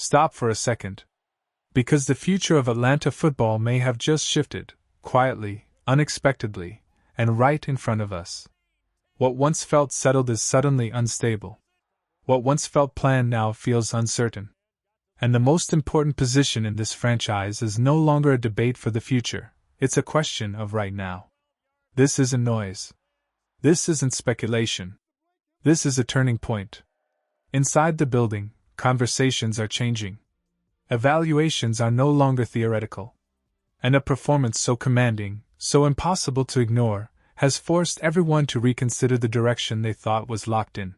Stop for a second. Because the future of Atlanta football may have just shifted, quietly, unexpectedly, and right in front of us. What once felt settled is suddenly unstable. What once felt planned now feels uncertain. And the most important position in this franchise is no longer a debate for the future, it's a question of right now. This isn't noise. This isn't speculation. This is a turning point. Inside the building, conversations are changing. Evaluations are no longer theoretical. And a performance so commanding, so impossible to ignore, has forced everyone to reconsider the direction they thought was locked in.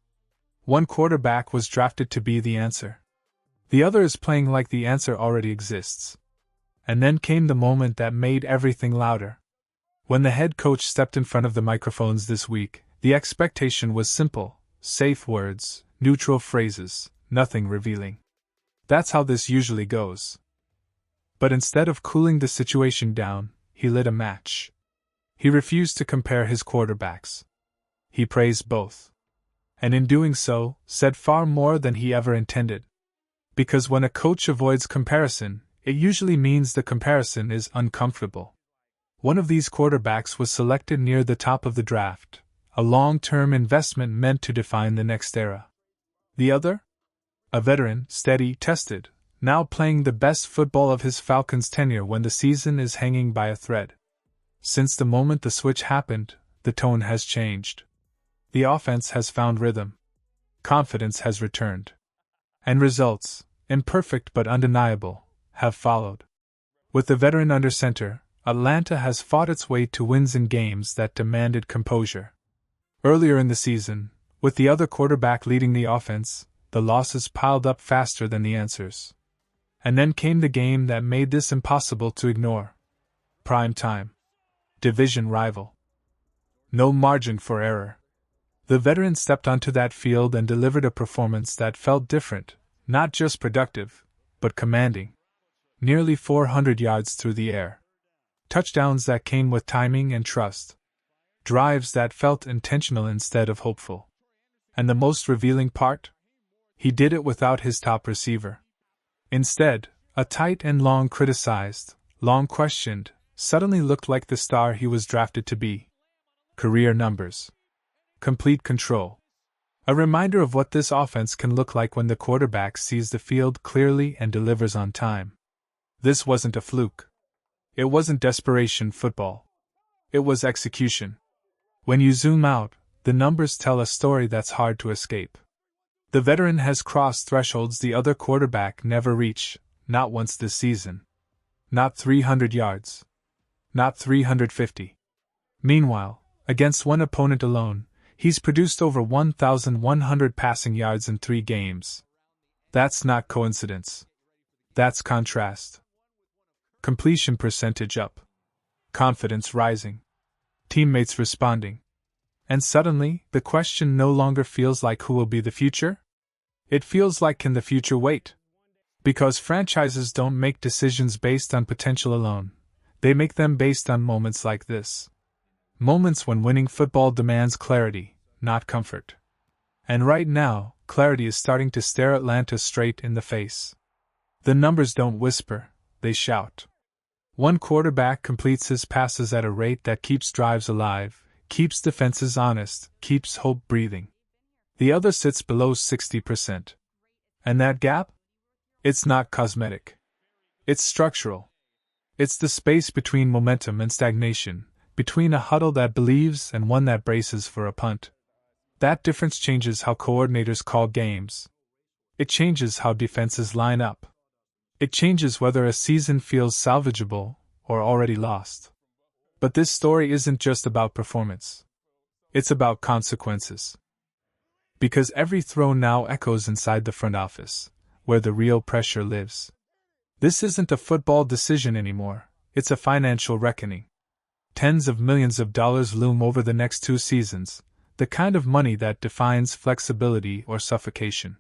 One quarterback was drafted to be the answer. The other is playing like the answer already exists. And then came the moment that made everything louder. When the head coach stepped in front of the microphones this week, the expectation was simple: safe words, neutral phrases, nothing revealing. That's how this usually goes. But instead of cooling the situation down, he lit a match. He refused to compare his quarterbacks. He praised both. And in doing so, said far more than he ever intended. Because when a coach avoids comparison, it usually means the comparison is uncomfortable. One of these quarterbacks was selected near the top of the draft, a long-term investment meant to define the next era. The other? A veteran, steady, tested, now playing the best football of his Falcons tenure when the season is hanging by a thread. Since the moment the switch happened, the tone has changed. The offense has found rhythm. Confidence has returned. And results, imperfect but undeniable, have followed. With the veteran under center, Atlanta has fought its way to wins in games that demanded composure. Earlier in the season, with the other quarterback leading the offense, the losses piled up faster than the answers. And then came the game that made this impossible to ignore. Prime time. Division rival. No margin for error. The veteran stepped onto that field and delivered a performance that felt different, not just productive, but commanding. Nearly 400 yards through the air. Touchdowns that came with timing and trust. Drives that felt intentional instead of hopeful. And the most revealing part? He did it without his top receiver. Instead, a tight end long criticized, long questioned, suddenly looked like the star he was drafted to be. Career numbers. Complete control. A reminder of what this offense can look like when the quarterback sees the field clearly and delivers on time. This wasn't a fluke. It wasn't desperation football. It was execution. When you zoom out, the numbers tell a story that's hard to escape. The veteran has crossed thresholds the other quarterback never reached, not once this season. Not 300 yards. Not 350. Meanwhile, against one opponent alone, he's produced over 1,100 passing yards in 3 games. That's not coincidence. That's contrast. Completion percentage up. Confidence rising. Teammates responding. And suddenly, the question no longer feels like who will be the future? It feels like can the future wait? Because franchises don't make decisions based on potential alone. They make them based on moments like this. Moments when winning football demands clarity, not comfort. And right now, clarity is starting to stare Atlanta straight in the face. The numbers don't whisper, they shout. One quarterback completes his passes at a rate that keeps drives alive, keeps defenses honest, keeps hope breathing. The other sits below 60%. And that gap? It's not cosmetic. It's structural. It's the space between momentum and stagnation, between a huddle that believes and one that braces for a punt. That difference changes how coordinators call games. It changes how defenses line up. It changes whether a season feels salvageable or already lost. But this story isn't just about performance. It's about consequences. Because every throw now echoes inside the front office, where the real pressure lives. This isn't a football decision anymore, it's a financial reckoning. Tens of millions of dollars loom over the next 2 seasons, the kind of money that defines flexibility or suffocation.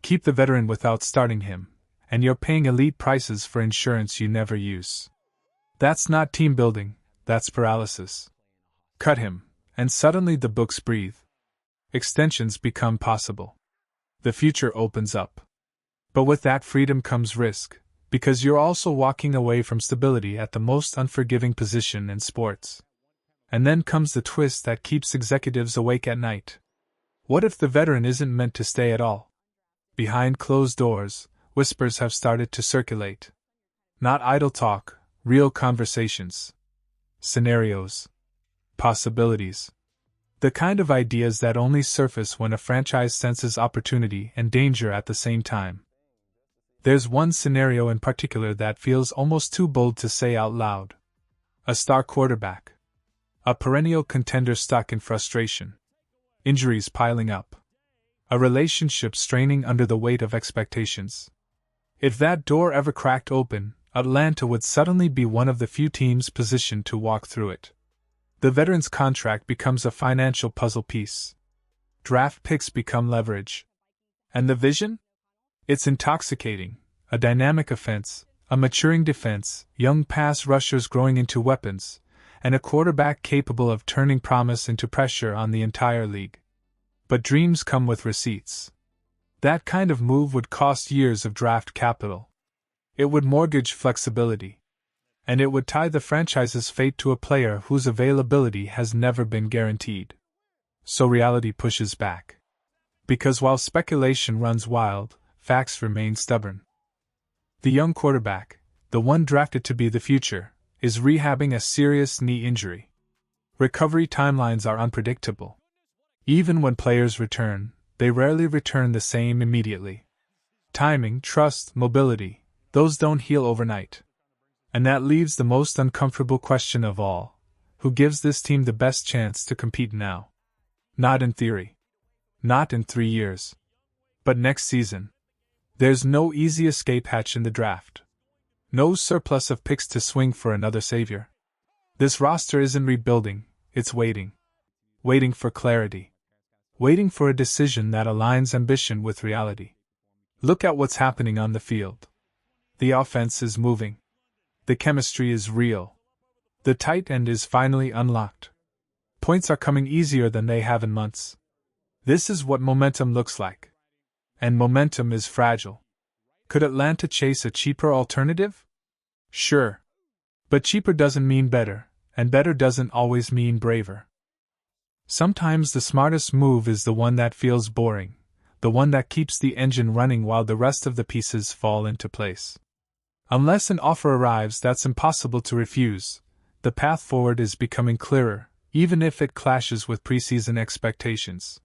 Keep the veteran without starting him, and you're paying elite prices for insurance you never use. That's not team building, that's paralysis. Cut him, and suddenly the books breathe. Extensions become possible. The future opens up. But with that freedom comes risk, because you're also walking away from stability at the most unforgiving position in sports. And then comes the twist that keeps executives awake at night. What if the veteran isn't meant to stay at all? Behind closed doors, whispers have started to circulate. Not idle talk, real conversations. Scenarios. Possibilities. The kind of ideas that only surface when a franchise senses opportunity and danger at the same time. There's one scenario in particular that feels almost too bold to say out loud. A star quarterback. A perennial contender stuck in frustration. Injuries piling up. A relationship straining under the weight of expectations. If that door ever cracked open, Atlanta would suddenly be one of the few teams positioned to walk through it. The veteran's contract becomes a financial puzzle piece. Draft picks become leverage. And the vision? It's intoxicating. A dynamic offense, a maturing defense, young pass rushers growing into weapons, and a quarterback capable of turning promise into pressure on the entire league. But dreams come with receipts. That kind of move would cost years of draft capital. It would mortgage flexibility. And it would tie the franchise's fate to a player whose availability has never been guaranteed. So reality pushes back. Because while speculation runs wild, facts remain stubborn. The young quarterback, the one drafted to be the future, is rehabbing a serious knee injury. Recovery timelines are unpredictable. Even when players return, they rarely return the same immediately. Timing, trust, mobility, those don't heal overnight. And that leaves the most uncomfortable question of all: who gives this team the best chance to compete now? Not in theory. Not in 3 years. But next season. There's no easy escape hatch in the draft. No surplus of picks to swing for another savior. This roster isn't rebuilding, it's waiting. Waiting for clarity. Waiting for a decision that aligns ambition with reality. Look at what's happening on the field. The offense is moving. The chemistry is real. The tight end is finally unlocked. Points are coming easier than they have in months. This is what momentum looks like. And momentum is fragile. Could Atlanta chase a cheaper alternative? Sure. But cheaper doesn't mean better, and better doesn't always mean braver. Sometimes the smartest move is the one that feels boring, the one that keeps the engine running while the rest of the pieces fall into place. Unless an offer arrives that's impossible to refuse, the path forward is becoming clearer, even if it clashes with preseason expectations.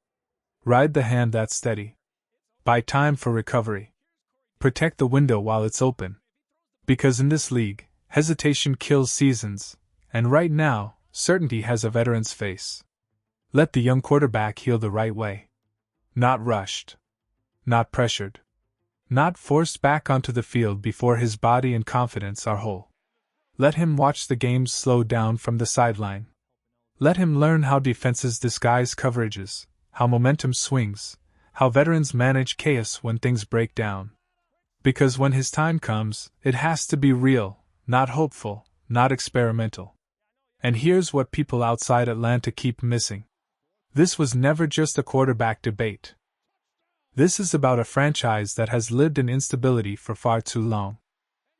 Ride the hand that's steady. Buy time for recovery. Protect the window while it's open. Because in this league, hesitation kills seasons, and right now, certainty has a veteran's face. Let the young quarterback heal the right way. Not rushed. Not pressured. Not forced back onto the field before his body and confidence are whole. Let him watch the games slow down from the sideline. Let him learn how defenses disguise coverages, how momentum swings, how veterans manage chaos when things break down. Because when his time comes, it has to be real, not hopeful, not experimental. And here's what people outside Atlanta keep missing. This was never just a quarterback debate. This is about a franchise that has lived in instability for far too long.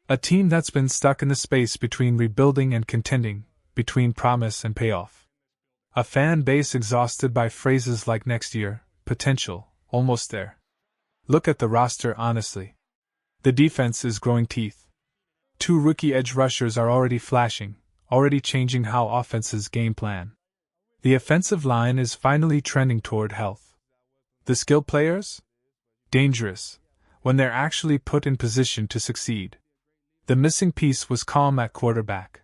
A team that's been stuck in the space between rebuilding and contending, between promise and payoff. A fan base exhausted by phrases like next year, potential, almost there. Look at the roster honestly. The defense is growing teeth. 2 rookie edge rushers are already flashing, already changing how offenses game plan. The offensive line is finally trending toward health. The skill players? Dangerous, when they're actually put in position to succeed. The missing piece was calm at quarterback.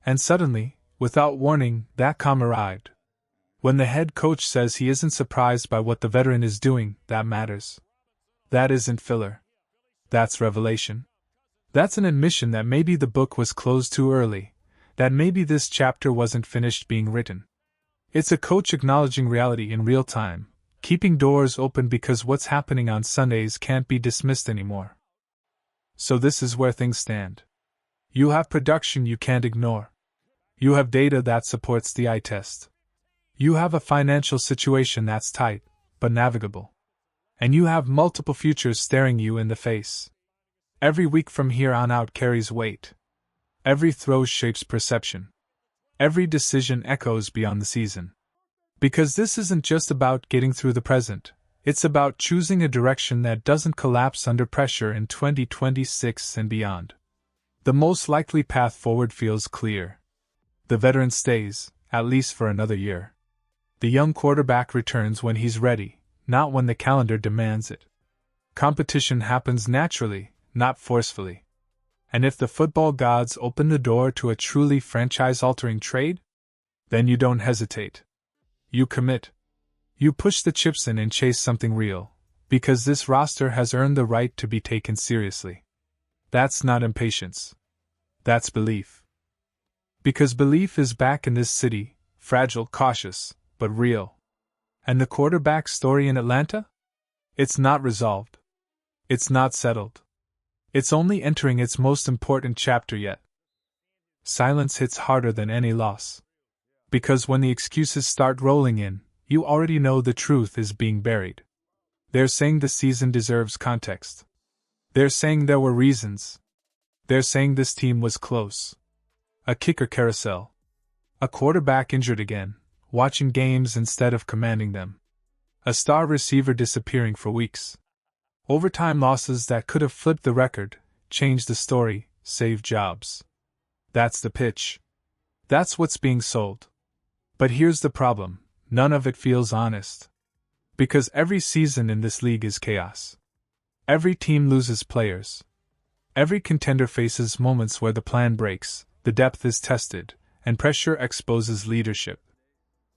And suddenly, without warning, that calm arrived. When the head coach says he isn't surprised by what the veteran is doing, that matters. That isn't filler. That's revelation. That's an admission that maybe the book was closed too early, that maybe this chapter wasn't finished being written. It's a coach acknowledging reality in real time, keeping doors open because what's happening on Sundays can't be dismissed anymore. So this is where things stand. You have production you can't ignore. You have data that supports the eye test. You have a financial situation that's tight, but navigable. And you have multiple futures staring you in the face. Every week from here on out carries weight. Every throw shapes perception. Every decision echoes beyond the season. Because this isn't just about getting through the present, it's about choosing a direction that doesn't collapse under pressure in 2026 and beyond. The most likely path forward feels clear. The veteran stays, at least for another year. The young quarterback returns when he's ready, not when the calendar demands it. Competition happens naturally, not forcefully. And if the football gods open the door to a truly franchise-altering trade, then you don't hesitate. You commit. You push the chips in and chase something real, because this roster has earned the right to be taken seriously. That's not impatience. That's belief. Because belief is back in this city, fragile, cautious, but real. And the quarterback story in Atlanta? It's not resolved. It's not settled. It's only entering its most important chapter yet. Silence hits harder than any loss. Because when the excuses start rolling in, you already know the truth is being buried. They're saying the season deserves context. They're saying there were reasons. They're saying this team was close. A kicker carousel. A quarterback injured again, watching games instead of commanding them. A star receiver disappearing for weeks. Overtime losses that could have flipped the record, changed the story, saved jobs. That's the pitch. That's what's being sold. But here's the problem, none of it feels honest. Because every season in this league is chaos. Every team loses players. Every contender faces moments where the plan breaks, the depth is tested, and pressure exposes leadership.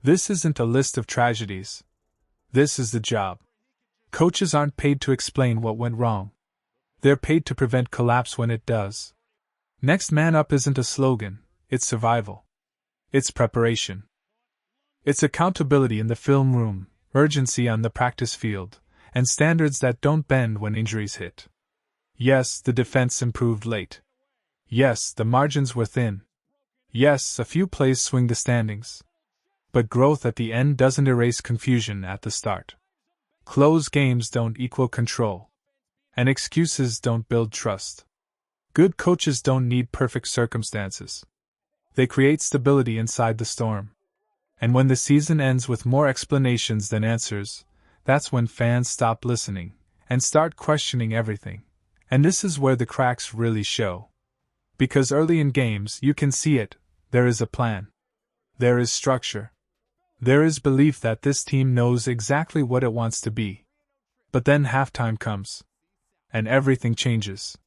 This isn't a list of tragedies. This is the job. Coaches aren't paid to explain what went wrong. They're paid to prevent collapse when it does. Next man up isn't a slogan, it's survival. It's preparation. It's accountability in the film room, urgency on the practice field, and standards that don't bend when injuries hit. Yes, the defense improved late. Yes, the margins were thin. Yes, a few plays swing the standings. But growth at the end doesn't erase confusion at the start. Close games don't equal control. And excuses don't build trust. Good coaches don't need perfect circumstances. They create stability inside the storm. And when the season ends with more explanations than answers, that's when fans stop listening and start questioning everything. And this is where the cracks really show. Because early in games you can see it, there is a plan. There is structure. There is belief that this team knows exactly what it wants to be. But then halftime comes. And everything changes.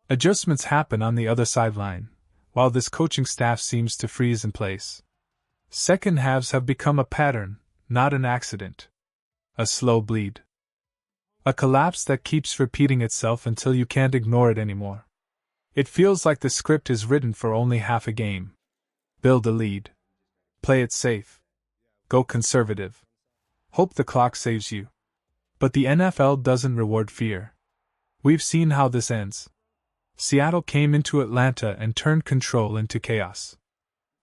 Adjustments happen on the other sideline, while this coaching staff seems to freeze in place. Second halves have become a pattern, not an accident. A slow bleed. A collapse that keeps repeating itself until you can't ignore it anymore. It feels like the script is written for only half a game. Build a lead. Play it safe. Go conservative. Hope the clock saves you. But the NFL doesn't reward fear. We've seen how this ends. Seattle came into Atlanta and turned control into chaos.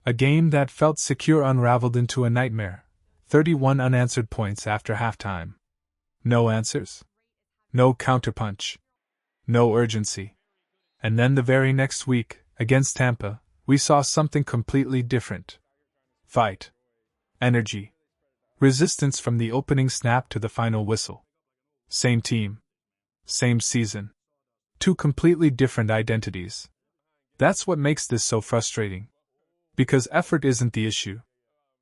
A game that felt secure unraveled into a nightmare. 31 unanswered points after halftime. No answers. No counterpunch. No urgency. And then the very next week, against Tampa, we saw something completely different. Fight. Energy. Resistance from the opening snap to the final whistle. Same team. Same season. Two completely different identities. That's what makes this so frustrating. Because effort isn't the issue.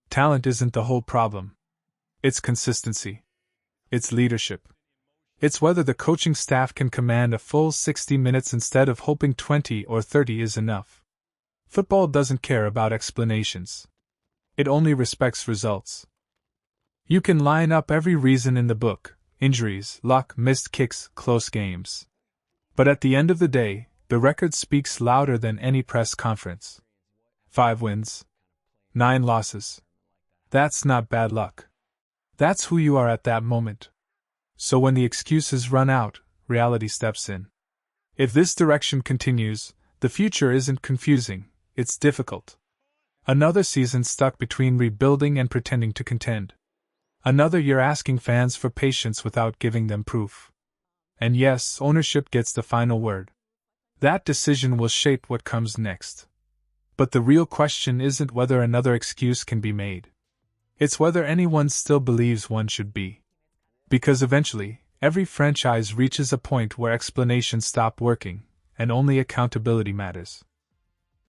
Talent isn't the whole problem. It's consistency. It's leadership. It's whether the coaching staff can command a full 60 minutes instead of hoping 20 or 30 is enough. Football doesn't care about explanations. It only respects results. You can line up every reason in the book: injuries, luck, missed kicks, close games. But at the end of the day, the record speaks louder than any press conference. 5 wins. 9 losses. That's not bad luck. That's who you are at that moment. So when the excuses run out, reality steps in. If this direction continues, the future isn't confusing, it's difficult. Another season stuck between rebuilding and pretending to contend. Another year asking fans for patience without giving them proof. And yes, ownership gets the final word. That decision will shape what comes next. But the real question isn't whether another excuse can be made. It's whether anyone still believes one should be. Because eventually, every franchise reaches a point where explanations stop working, and only accountability matters.